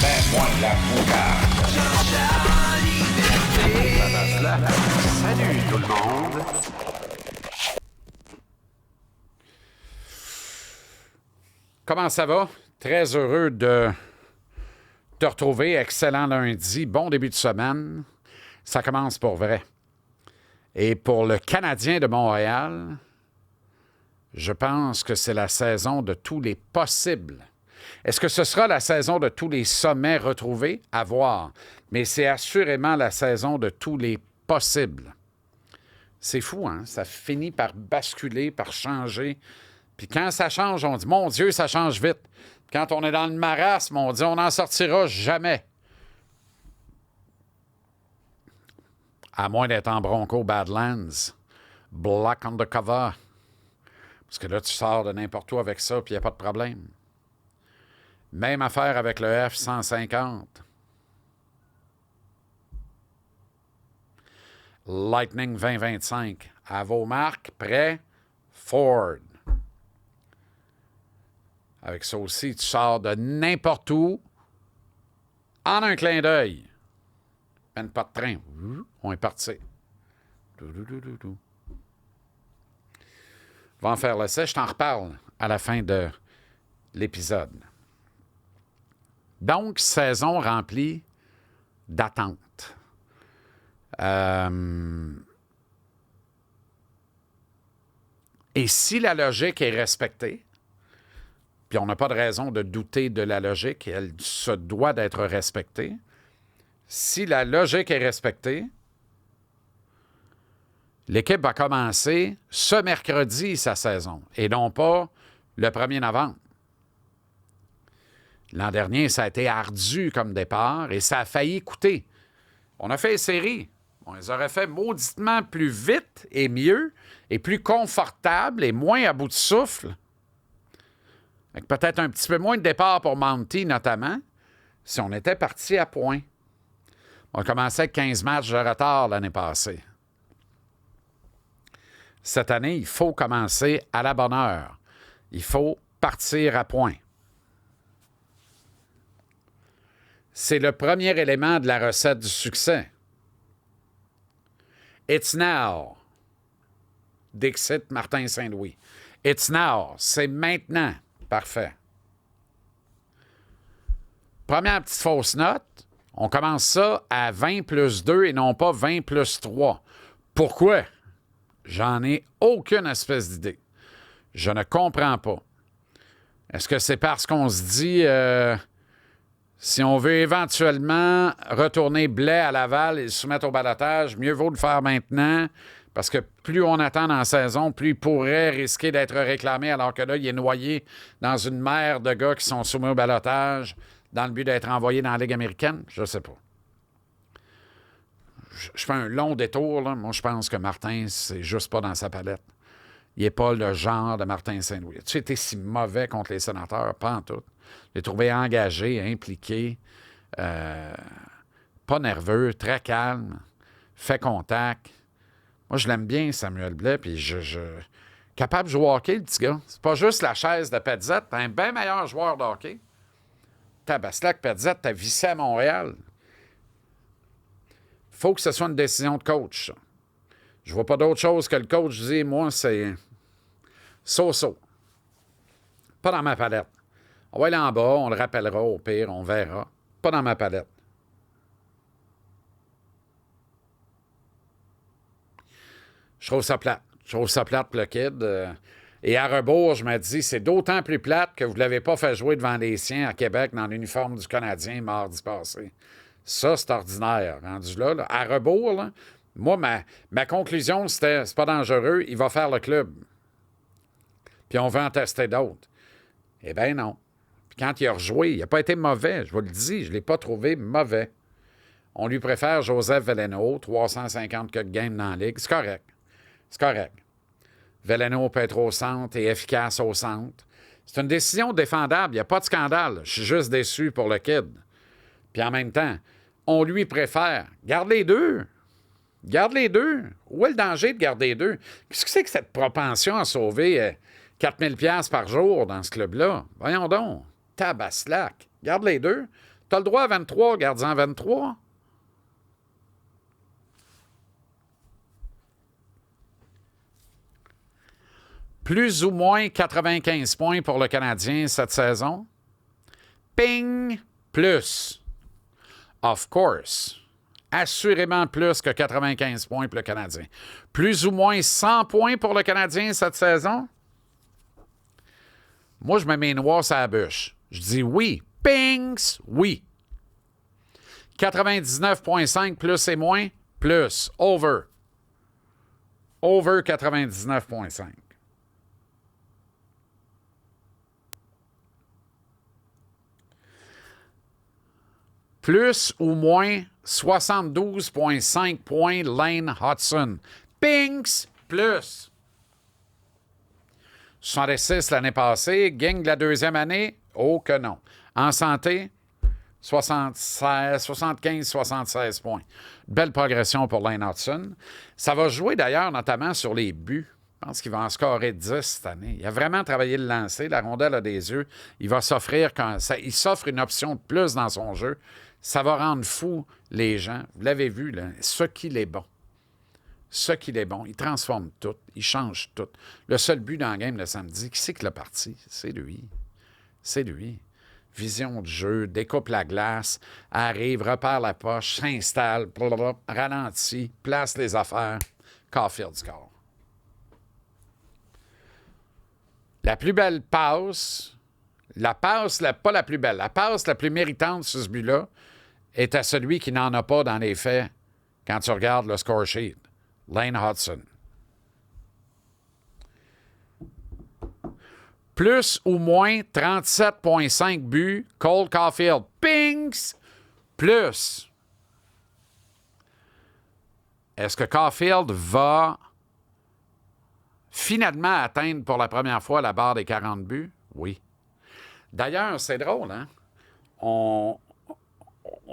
Fais-moi de la moutarde. Salut tout le monde. Comment ça va? Très heureux de te retrouver. Excellent lundi. Bon début de semaine. Ça commence pour vrai. Et pour le Canadien de Montréal, je pense que c'est la saison de tous les possibles. Est-ce que ce sera la saison de tous les sommets retrouvés? À voir. Mais c'est assurément la saison de tous les possibles. C'est fou, hein? Ça finit par basculer, par changer. Puis quand ça change, on dit, mon Dieu, ça change vite. Quand on est dans le marasme, on dit, on n'en sortira jamais. À moins d'être en Bronco Badlands, Black Undercover. Parce que là, tu sors de n'importe où avec ça, puis il n'y a pas de problème. Même affaire avec le F-150. Lightning 2025. À vos marques, prêts, Ford. Avec ça aussi, tu sors de n'importe où en un clin d'œil. Peine pas de train. On est parti. Va en faire l'essai. Je t'en reparle à la fin de l'épisode. Donc, saison remplie d'attentes. Et si la logique est respectée, puis on n'a pas de raison de douter de la logique, elle se doit d'être respectée. Si la logique est respectée, l'équipe va commencer ce mercredi sa saison, et non pas le 1er novembre. L'an dernier, ça a été ardu comme départ, et ça a failli coûter. On a fait les séries. On les aurait fait mauditement plus vite et mieux, et plus confortable et moins à bout de souffle. Avec peut-être un petit peu moins de départ pour Monty, notamment, si on était parti à point. On commençait avec 15 matchs de retard l'année passée. Cette année, il faut commencer à la bonne heure. Il faut partir à point. C'est le premier élément de la recette du succès. It's now. Dixit Martin Saint-Louis. It's now. C'est maintenant. Parfait. Première petite fausse note. On commence ça à 20 plus 2 et non pas 20 plus 3. Pourquoi? J'en ai aucune espèce d'idée. Je ne comprends pas. Est-ce que c'est parce qu'on se dit si on veut éventuellement retourner Blais à Laval et le soumettre au ballottage, mieux vaut le faire maintenant parce que plus on attend dans la saison, plus il pourrait risquer d'être réclamé alors que là, il est noyé dans une mer de gars qui sont soumis au ballottage dans le but d'être envoyé dans la Ligue américaine? Je sais pas. Je fais un long détour, là. Moi, je pense que Martin, c'est juste pas dans sa palette. Il n'est pas le genre de Martin Saint-Louis. Tu été si mauvais contre les sénateurs? Pas en tout. Je l'ai trouvé engagé, impliqué, pas nerveux, très calme, fait contact. Moi, je l'aime bien, Samuel Blais, puis capable de jouer au hockey, le petit gars. C'est pas juste la chaise de Petzet. T'es un bien meilleur joueur de hockey. Tabaslac, Petzet, t'as vissé à Montréal. Faut que ce soit une décision de coach, ça. Je vois pas d'autre chose que le coach dit, moi, c'est so-so. Pas dans ma palette. On va aller en bas, on le rappellera au pire, on verra. Pas dans ma palette. Je trouve ça plate. Je trouve ça plate pour le kid. Et à rebours, je me dis, c'est d'autant plus plate que vous ne l'avez pas fait jouer devant les siens à Québec dans l'uniforme du Canadien mardi passé. Ça, c'est ordinaire. Rendu là, à rebours, là, moi, ma conclusion, c'était, c'est pas dangereux, il va faire le club. Puis on veut en tester d'autres. Eh bien non. Puis quand il a rejoué, il n'a pas été mauvais. Je vous le dis, je ne l'ai pas trouvé mauvais. On lui préfère Joseph Veleno, 350 games dans la Ligue. C'est correct. C'est correct. Veleno peut être au centre et efficace au centre. C'est une décision défendable. Il n'y a pas de scandale. Je suis juste déçu pour le kid. Puis en même temps, on lui préfère. Garde les deux. Garde les deux. Où est le danger de garder les deux? Qu'est-ce que c'est que cette propension à sauver 4 000 $ par jour dans ce club-là. Voyons donc. Tabaslac. Garde les deux. Tu as le droit à 23, garde-en 23. Plus ou moins 95 points pour le Canadien cette saison. Ping! Plus. Of course. Assurément plus que 95 points pour le Canadien. Plus ou moins 100 points pour le Canadien cette saison. Moi, je me mets noir sur la bûche. Je dis oui. Pings! Oui. 99,5 plus et moins? Plus. Over. Over 99,5. Plus ou moins 72,5 points Lane Hudson. Pinks plus. 66 l'année passée. Gang de la deuxième année? Oh que non. En santé? 75-76 points. Belle progression pour Lane Hudson. Ça va jouer d'ailleurs notamment sur les buts. Je pense qu'il va en scorer 10 cette année. Il a vraiment travaillé le lancer. La rondelle a des yeux. Il va s'offrir il s'offre une option de plus dans son jeu. Ça va rendre fou les gens. Vous l'avez vu, là, ce qu'il est bon. Ce qu'il est bon. Il transforme tout. Il change tout. Le seul but dans le game le samedi, qui c'est que l'a parti? C'est lui. C'est lui. Vision de jeu, découpe la glace, arrive, repère la poche, s'installe, ralentit, place les affaires. Caulfield score. La plus belle passe, pas la plus belle, la passe la plus méritante sur ce but-là est à celui qui n'en a pas dans les faits quand tu regardes le score sheet. Lane Hudson. Plus ou moins 37,5 buts, Cole Caulfield. Pings! Plus. Est-ce que Caulfield va finalement atteindre pour la première fois la barre des 40 buts? Oui. D'ailleurs, c'est drôle, hein?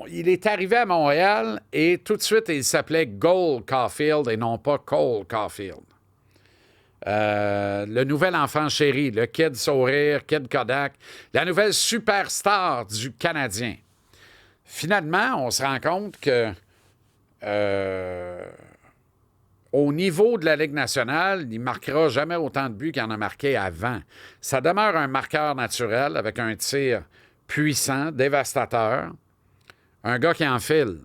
Il est arrivé à Montréal et tout de suite, il s'appelait Gold Caulfield et non pas Cole Caulfield. Le nouvel enfant chéri, le Kid Sourire, Kid Kodak, la nouvelle superstar du Canadien. Finalement, on se rend compte que au niveau de la Ligue nationale, il ne marquera jamais autant de buts qu'il en a marqué avant. Ça demeure un marqueur naturel avec un tir puissant, dévastateur. Un gars qui enfile.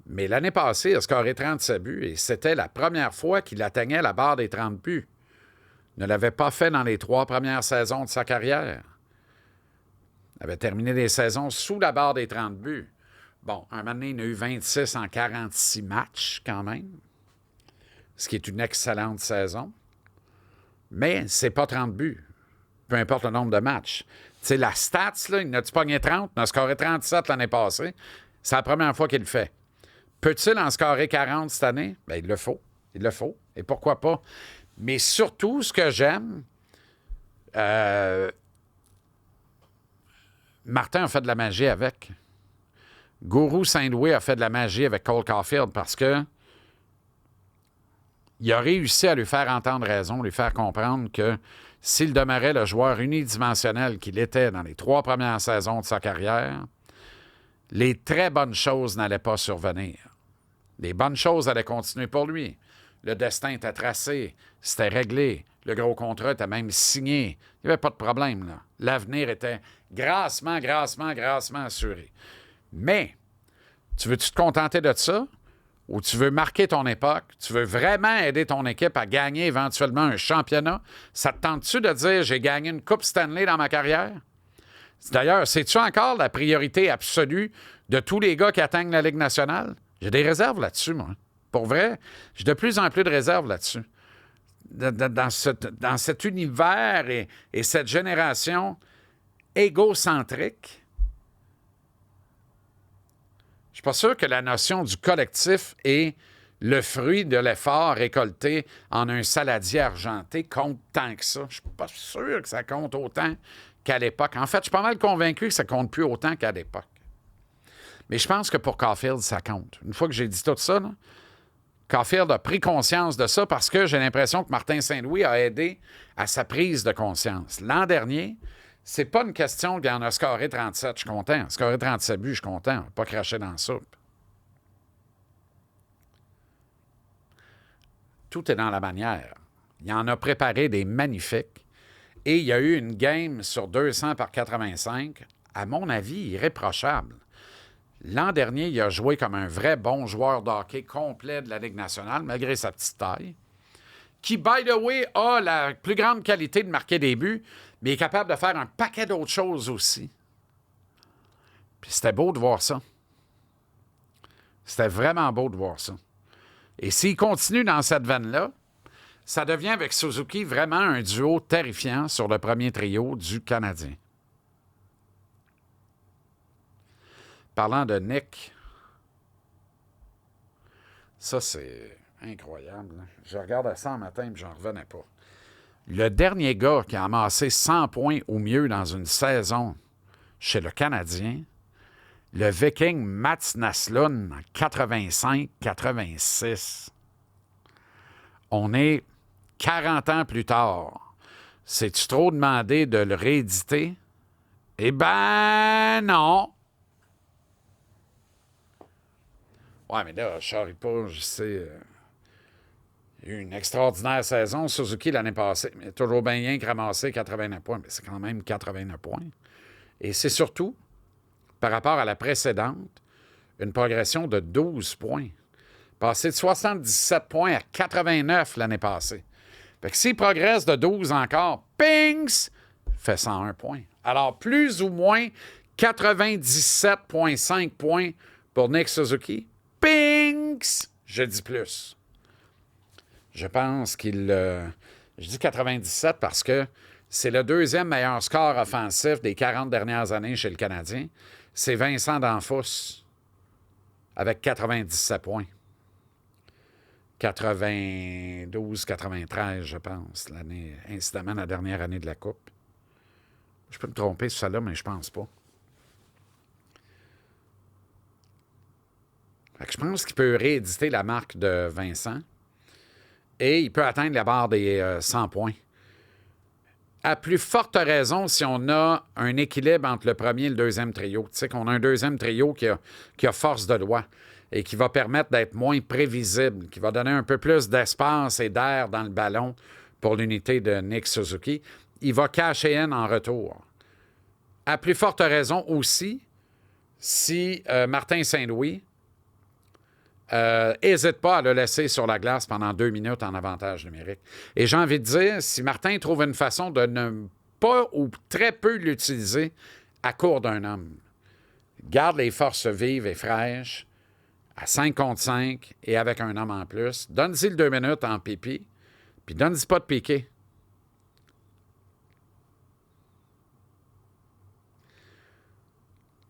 Mais l'année passée, il a scoré 37 buts et c'était la première fois qu'il atteignait la barre des 30 buts. Il ne l'avait pas fait dans les 3 premières saisons de sa carrière. Il avait terminé les saisons sous la barre des 30 buts. Bon, un moment donné, il en a eu 26 en 46 matchs quand même, ce qui est une excellente saison. Mais c'est pas 30 buts, peu importe le nombre de matchs. Tu sais, la stats, là, il n'a-tu pogné 30? Il en a scoré 37 l'année passée. C'est la première fois qu'il le fait. Peut-il en scorer 40 cette année? Bien, il le faut. Il le faut. Et pourquoi pas? Mais surtout, ce que j'aime, Martin a fait de la magie avec. Gourou Saint-Louis a fait de la magie avec Cole Caulfield parce que il a réussi à lui faire entendre raison, lui faire comprendre que s'il demeurait le joueur unidimensionnel qu'il était dans les 3 premières saisons de sa carrière, les très bonnes choses n'allaient pas survenir. Les bonnes choses allaient continuer pour lui. Le destin était tracé, c'était réglé, le gros contrat était même signé. Il n'y avait pas de problème, là. L'avenir était grassement assuré. Mais, tu veux-tu te contenter de ça? Ou tu veux marquer ton époque? Tu veux vraiment aider ton équipe à gagner éventuellement un championnat? Ça te tente-tu de dire « j'ai gagné une Coupe Stanley dans ma carrière »? D'ailleurs, c'est-tu encore la priorité absolue de tous les gars qui atteignent la Ligue nationale? J'ai des réserves là-dessus, moi. Pour vrai, j'ai de plus en plus de réserves là-dessus. Dans cet univers et cette génération égocentrique, je suis pas sûr que la notion du collectif et le fruit de l'effort récolté en un saladier argenté compte tant que ça. Je suis pas sûr que ça compte autant qu'à l'époque. En fait, je suis pas mal convaincu que ça compte plus autant qu'à l'époque. Mais je pense que pour Caulfield, ça compte. Une fois que j'ai dit tout ça, là, Caulfield a pris conscience de ça parce que j'ai l'impression que Martin Saint-Louis a aidé à sa prise de conscience. L'an dernier, c'est pas une question qu'il en a scoré 37, je suis content. Scoré 37 buts, je suis content. Pas craché dans la soupe. Tout est dans la manière. Il en a préparé des magnifiques. Et il y a eu une game sur 200 par 85, à mon avis, irréprochable. L'an dernier, il a joué comme un vrai bon joueur de hockey complet de la Ligue nationale, malgré sa petite taille, qui, by the way, a la plus grande qualité de marquer des buts, mais est capable de faire un paquet d'autres choses aussi. Puis c'était beau de voir ça. C'était vraiment beau de voir ça. Et s'il continue dans cette veine-là, ça devient avec Suzuki vraiment un duo terrifiant sur le premier trio du Canadien. Parlant de Nick, ça c'est incroyable. Je regardais ça un matin et j'en revenais pas. Le dernier gars qui a amassé 100 points ou mieux dans une saison chez le Canadien, le Viking Mats Naslund en 85-86. On est 40 ans plus tard. C'est-tu trop demandé de le rééditer? Eh ben non! Ouais, mais là, je ne saurais pas, je sais. Il y a eu une extraordinaire saison. Suzuki l'année passée, mais toujours bien rien que ramassé 89 points. Mais c'est quand même 89 points. Et c'est surtout, par rapport à la précédente, une progression de 12 points. Passé de 77 points à 89 l'année passée. Fait que s'il progresse de 12 encore, pings, fait 101 points. Alors, plus ou moins 97,5 points pour Nick Suzuki. Pings! Je dis plus. Je pense qu'il... je dis 97 parce que c'est le deuxième meilleur score offensif des 40 dernières années chez le Canadien. C'est Vincent D'Anfos avec 97 points. 92-93, je pense, l'année, incidemment, la dernière année de la Coupe. Je peux me tromper sur ça-là, mais je pense pas. Fait que je pense qu'il peut rééditer la marque de Vincent et il peut atteindre la barre des 100 points. À plus forte raison si on a un équilibre entre le premier et le deuxième trio. Tu sais qu'on a un deuxième trio qui a force de loi et qui va permettre d'être moins prévisible, qui va donner un peu plus d'espace et d'air dans le ballon pour l'unité de Nick Suzuki. Il va cacher in en retour. À plus forte raison aussi, si Martin Saint-Louis n'hésite pas à le laisser sur la glace pendant 2 minutes en avantage numérique. Et j'ai envie de dire, si Martin trouve une façon de ne pas ou très peu l'utiliser à court d'un homme, garde les forces vives et fraîches à 5 contre 5 et avec un homme en plus, donne-y le 2 minutes en pipi, puis donne-y pas de piqué.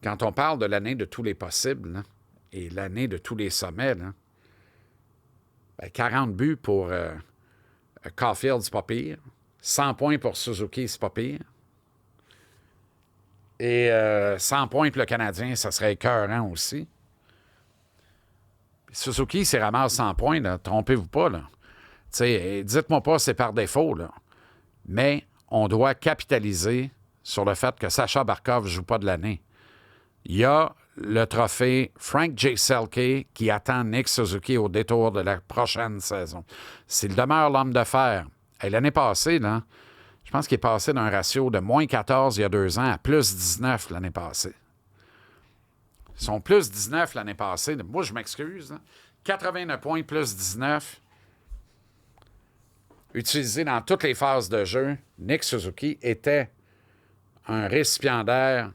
Quand on parle de l'année de tous les possibles, là, et l'année de tous les sommets, là, 40 buts pour Caulfield, c'est pas pire. 100 points pour Suzuki, c'est pas pire. Et 100 points pour le Canadien, ça serait écœurant aussi. Suzuki, s'il ramasse 100 points, là, trompez-vous pas. Là. Dites-moi pas c'est par défaut. Là. Mais on doit capitaliser sur le fait que Sacha Barkov ne joue pas de l'année. Il y a le trophée Frank J. Selke qui attend Nick Suzuki au détour de la prochaine saison. S'il demeure l'homme de fer, et l'année passée, là, je pense qu'il est passé d'un ratio de moins 14 il y a 2 ans à plus 19 l'année passée. Son plus 19 l'année passée, moi je m'excuse, là, 89 points plus 19, utilisé dans toutes les phases de jeu, Nick Suzuki était un récipiendaire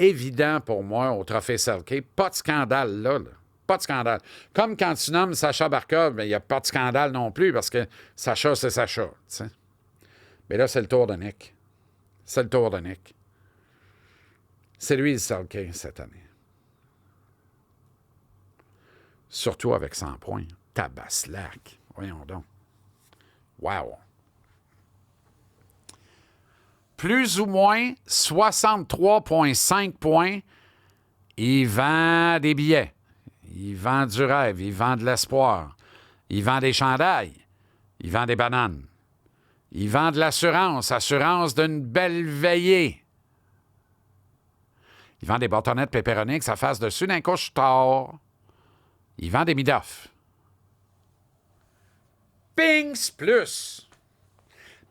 évident pour moi au trophée Selke. Pas de scandale là. Pas de scandale. Comme quand tu nommes Sacha Barkov, il n'y a pas de scandale non plus parce que Sacha, c'est Sacha. T'sais. Mais là, c'est le tour de Nick. C'est le tour de Nick. C'est lui le Selke cette année. Surtout avec 100 points. Tabaslac. Voyons donc. Wow. Plus ou moins 63,5 points. Il vend des billets. il vend du rêve, il vend de l'espoir, il vend des chandails, il vend des bananes, il vend de l'assurance, assurance d'une belle veillée. Il vend des bâtonnets pepperoni que ça fasse dessus d'un couche-tard. Il vend des midafs. Pings plus.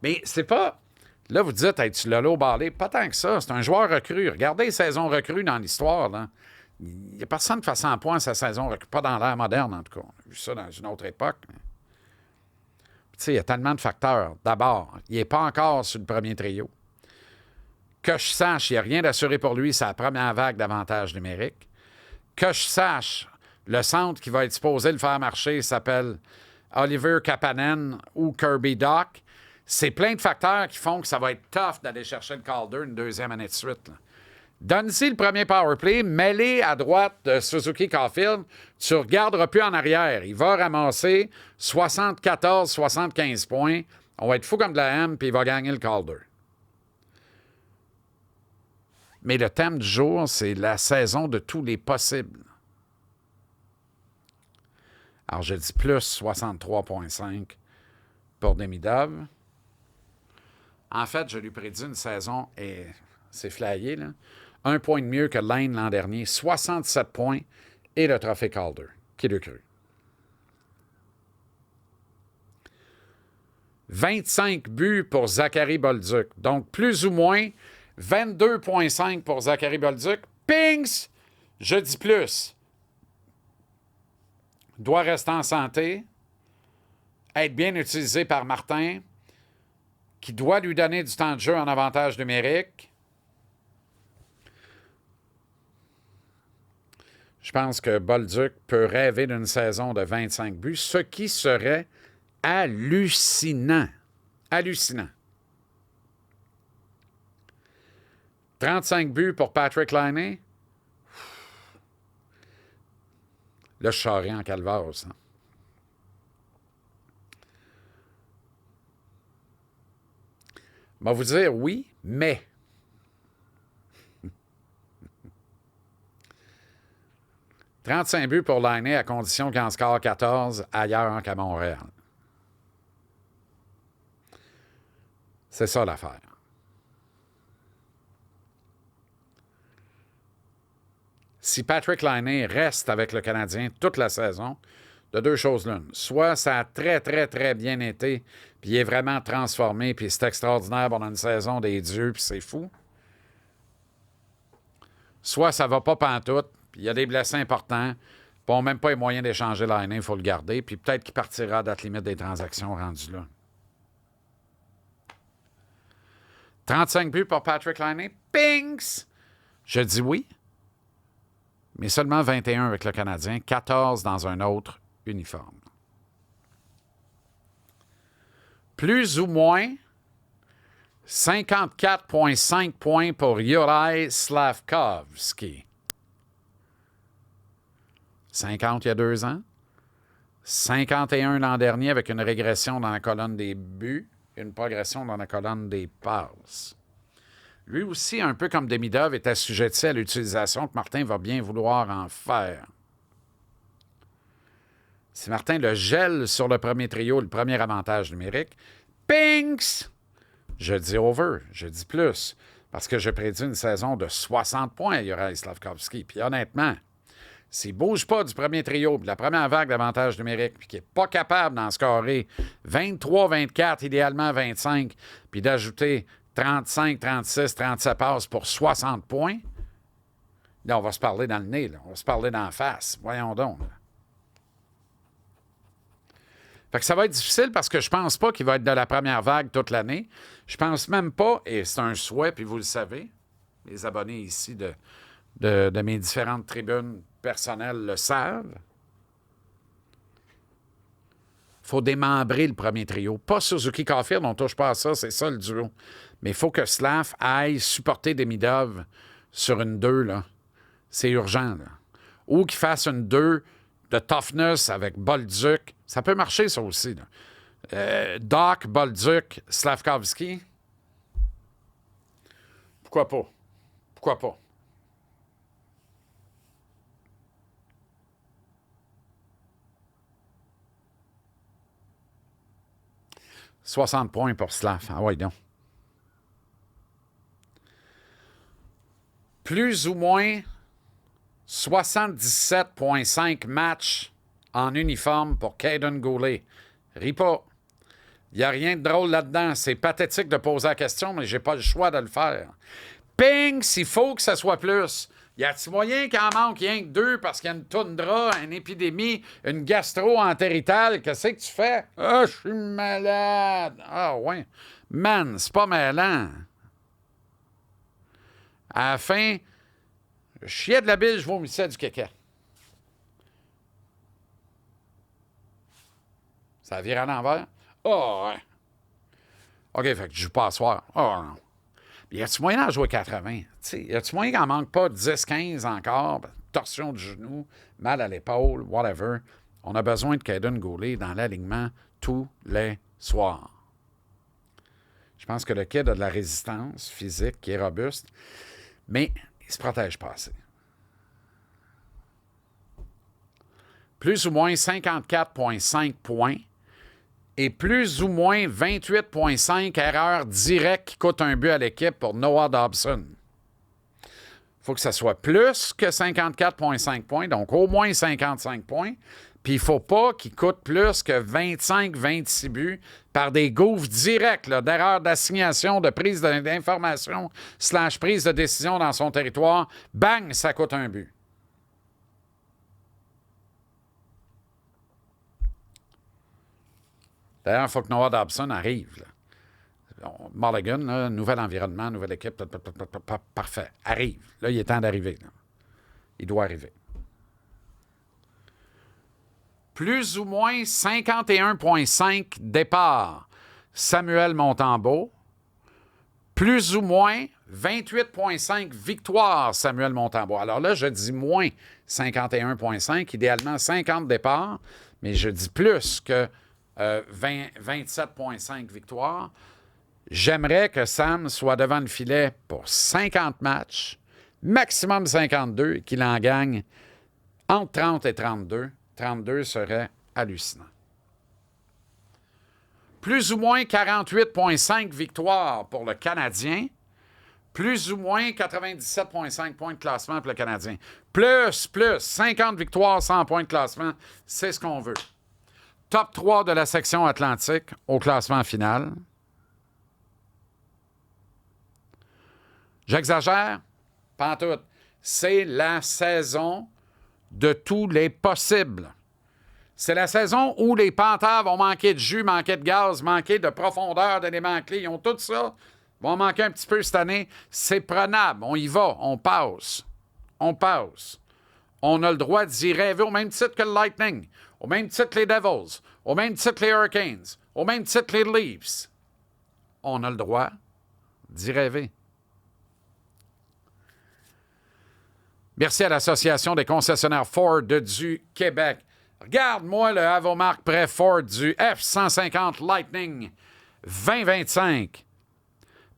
Mais c'est pas... Là, vous dites, es-tu Lolo Ballé? Pas tant que ça. C'est un joueur recru. Regardez les saisons recrues dans l'histoire. Là. Il n'y a personne qui fait 100 points à sa saison recrue. Pas dans l'ère moderne, en tout cas. On a vu ça dans une autre époque. Tu sais, il y a tellement de facteurs. D'abord, il n'est pas encore sur le premier trio. Que je sache, il n'y a rien d'assuré pour lui. C'est la première vague d'avantages numériques. Que je sache, le centre qui va être supposé le faire marcher s'appelle Oliver Kapanen ou Kirby Dach. C'est plein de facteurs qui font que ça va être tough d'aller chercher le Calder une deuxième année de suite. Donne-y le premier powerplay, mets-les à droite de Suzuki Caulfield, tu ne regarderas plus en arrière. Il va ramasser 74-75 points. On va être fou comme de la M, puis il va gagner le Calder. Mais le thème du jour, c'est la saison de tous les possibles. Alors, je dis plus 63,5 pour Demidov. En fait, je lui prédis une saison, et c'est flyé, là. 1 point de mieux que Lane l'an dernier, 67 points et le trophée Calder. Qui le cru? 25 buts pour Zachary Bolduc. Donc, plus ou moins 22,5 pour Zachary Bolduc. Pings! Je dis plus. Doit rester en santé, être bien utilisé par Martin, qui doit lui donner du temps de jeu en avantage numérique. Je pense que Bolduc peut rêver d'une saison de 25 buts, ce qui serait hallucinant. Hallucinant. 35 buts pour Patrick Laine. Là, je charrie en calvaire, ça. Je vais vous dire oui, mais. « 35 buts pour Laine à condition qu'il en score 14 ailleurs qu'à Montréal. » C'est ça l'affaire. Si Patrick Laine reste avec le Canadien toute la saison, de deux choses l'une. Soit ça a très, très, très bien été, puis il est vraiment transformé, puis c'est extraordinaire pendant une saison des dieux, puis c'est fou. Soit ça va pas pantoute, puis il y a des blessés importants, puis on n'a même pas les moyens d'échanger Laine, il faut le garder, puis peut-être qu'il partira à date limite des transactions rendues là. 35 buts pour Patrick Laine. Pings! Je dis oui, mais seulement 21 avec le Canadien, 14 dans un autre uniforme. Plus ou moins 54,5 points pour Juraj Slafkovský. 50 il y a 2 ans. 51 l'an dernier avec une régression dans la colonne des buts, une progression dans la colonne des passes. Lui aussi, un peu comme Demidov, est assujetti à l'utilisation que Martin va bien vouloir en faire. Si Martin le gèle sur le premier trio, le premier avantage numérique, pings! Je dis over, je dis plus, parce que je prédis une saison de 60 points à Juraj Slafkovský. Puis honnêtement, s'il ne bouge pas du premier trio, de la première vague d'avantage numérique, puis qu'il n'est pas capable d'en scorer 23, 24, idéalement 25, puis d'ajouter 35, 36, 37 passes pour 60 points, là, on va se parler dans le nez, là. On va se parler dans la face. Voyons donc. Là. Fait que ça va être difficile parce que je pense pas qu'il va être de la première vague toute l'année. Je pense même pas, et c'est un souhait, puis vous le savez, les abonnés ici de mes différentes tribunes personnelles le savent. Il faut démembrer le premier trio. Pas Suzuki Caulfield, on ne touche pas à ça, c'est ça le duo. Mais il faut que Slav aille supporter Demidov sur une 2, là. C'est urgent, là. Ou qu'il fasse une 2 de toughness avec Bolduc. Ça peut marcher, ça aussi, là. Dach, Bolduc, Slafkovský. Pourquoi pas? Pourquoi pas? 60 points pour Slav. Ah ouais, donc. Plus ou moins 77,5 matchs en uniforme pour Caden Goulet. Ris pas. Il n'y a rien de drôle là-dedans. C'est pathétique de poser la question, mais j'ai pas le choix de le faire. Ping, s'il faut que ça soit plus. Y a-t-il moyen qu'il en manque rien que 2 parce qu'il y a une toundra, une épidémie, une gastro-entéritale? Qu'est-ce que tu fais? Ah, je suis malade. Ah, ouais. Man, c'est pas mêlant. À la fin, je chiais de la bile, je vomissais du caca. Ça vire à l'envers? Oh, ouais. OK, fait que je joue pas à soir. Oh, non. Y a-tu moyen d'en jouer 80? T'sais, y a-tu moyen qu'il n'en manque pas 10-15 encore? Torsion du genou, mal à l'épaule, whatever. On a besoin de Caden Goulet dans l'alignement tous les soirs. Je pense que le kid a de la résistance physique qui est robuste, mais il se protège pas assez. Plus ou moins 54,5 points et plus ou moins 28,5 erreurs directes qui coûtent un but à l'équipe pour Noah Dobson. Il faut que ça soit plus que 54,5 points, donc au moins 55 points. Puis il ne faut pas qu'il coûte plus que 25-26 buts par des gouffres directs d'erreurs d'assignation, de prise d'information / prise de décision dans son territoire. Bang, ça coûte un but. D'ailleurs, il faut que Noah Dobson arrive. Là. Mulligan, là, nouvel environnement, nouvelle équipe, parfait. Arrive. Là, il est temps d'arriver. Là. Il doit arriver. Plus ou moins 51,5 départs, Samuel Montembeault. Plus ou moins 28,5 victoires, Samuel Montembeault. Alors là, je dis moins 51,5, idéalement 50 départs, mais je dis plus que 27,5 victoires. J'aimerais que Sam soit devant le filet pour 50 matchs, maximum 52, et qu'il en gagne entre 30 et 32. 32 serait hallucinant. Plus ou moins 48,5 victoires pour le Canadien. Plus ou moins 97,5 points de classement pour le Canadien. Plus, 50 victoires, 100 points de classement, c'est ce qu'on veut. Top 3 de la section Atlantique au classement final. J'exagère? Pas en tout. C'est la saison de tous les possibles. C'est la saison où les Panthers vont manquer de jus, manquer de gaz, manquer de profondeur d'éléments clés. Ils ont tout ça. Ils vont manquer un petit peu cette année. C'est prenable. On y va. On passe. On passe. On a le droit d'y rêver au même titre que le Lightning, au même titre que les Devils, au même titre que les Hurricanes, au même titre que les Leafs. On a le droit d'y rêver. Merci à l'Association des concessionnaires Ford du Québec. Regarde-moi le Avomark prêt Ford du F-150 Lightning 2025.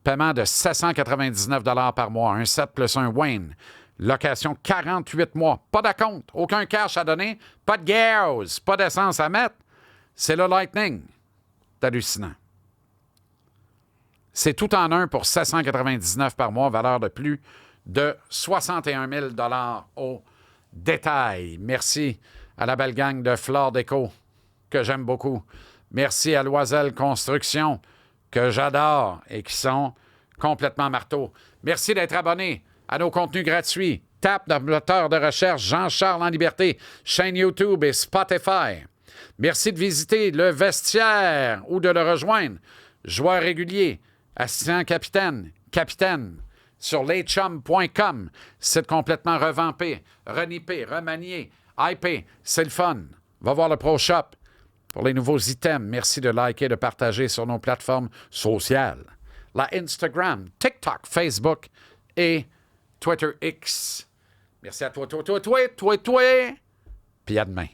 Paiement de 799 $ par mois. Un 7 plus un Wayne. Location 48 mois. Pas d'acompte. Aucun cash à donner. Pas de gaz. Pas d'essence à mettre. C'est le Lightning. C'est hallucinant. C'est tout en un pour 799 par mois, valeur de plus de 61 000 $ au détail. Merci à la belle gang de Flore Déco, que j'aime beaucoup. Merci à Loisel Construction, que j'adore et qui sont complètement marteaux. Merci d'être abonné à nos contenus gratuits. Tape dans le moteur de recherche Jean-Charles en Liberté, chaîne YouTube et Spotify. Merci de visiter le vestiaire ou de le rejoindre. Joueur régulier, assistant capitaine, sur leschum.com. Site complètement revampé, renippé, remanié, hypé. C'est le fun. Va voir le Pro Shop pour les nouveaux items. Merci de liker, de partager sur nos plateformes sociales. La Instagram, TikTok, Facebook et Twitter X. Merci à toi. Puis à demain.